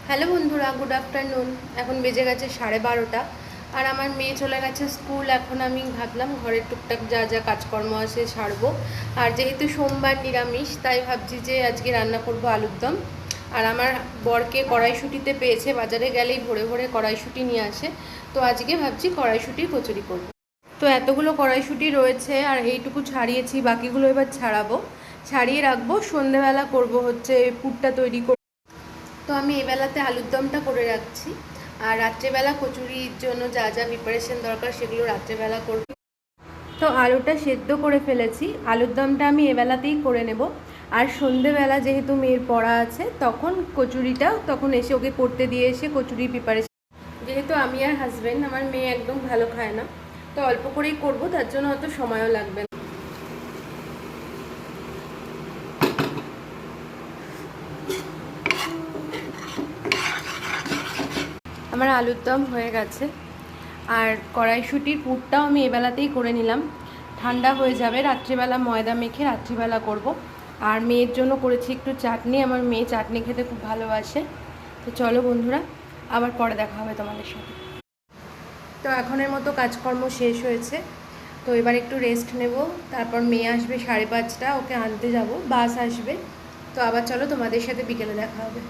Hello বন্ধুরা, good afternoon. এখন বেজে গেছে 12:30 আর আমার মেয়ে চলে গেছে স্কুল। এখন আমি ভাবলাম ঘরের টুকটাক যা যা কাজকর্ম আছে সারবো। আর যেহেতু সোমবার নিরামিষ, তাই ভাবছি যে আজকে রান্না করব আলুর দম। আর আমার বরকে কড়াইশুঁটিতে পেয়েছে, বাজারে গেলেই ভোরে ভোরে কড়াইশুঁটি নিয়ে আসে। তো আজকে ভাবছি কড়াইশুঁটির কচুরি করব। তো এতগুলো কড়াইশুঁটি রয়েছে আর এইটুকু ছাড়িয়েছি, বাকিগুলো এবার ছাড়াবো, ছাড়িয়ে রাখবো। সন্ধেবেলা করব হচ্ছে পুরটা তৈরি করব। তো আমি এবেলাতে আলুর দমটা করে রাখছি, আর রাত্রেবেলা কচুরির জন্য যা যা প্রিপারেশন দরকার সেগুলো রাত্রেবেলা করব। তো আলুটা সেদ্ধ করে ফেলেছি, আলুর দমটা আমি এবেলাতেই করে নেব। আর সন্ধেবেলা যেহেতু মেয়ের পড়া আছে, তখন কচুরিটা তখন এসে ওকে করতে দিয়ে এসে কচুরির প্রিপারেশন, যেহেতু আমি আর হাজব্যান্ড, আমার মেয়ে একদম ভালো খায় না, তো অল্প করেই করব, তার জন্য অত সময়ও লাগবে না। আমার আলুর দম হয়ে গেছে, আর কড়াইশুঁটির পুরটাও আমি এবেলাতেই করে নিলাম। ঠান্ডা হয়ে যাবে, রাত্রিবেলা ময়দা মেখে রাত্রিবেলা করব। আর মেয়ের জন্য করেছি একটু চাটনি, আমার মেয়ে চাটনি খেতে খুব ভালোবাসে। তো চলো বন্ধুরা, আবার পরে দেখা হবে তোমাদের সাথে। তো এখনের মতো কাজকর্ম শেষ হয়েছে, তো এবার একটু রেস্ট নেব। তারপর মেয়ে আসবে 5:30, ওকে আনতে যাব, বাস আসবে। তো আবার চলো তোমাদের সাথে বিকেলে দেখা হবে।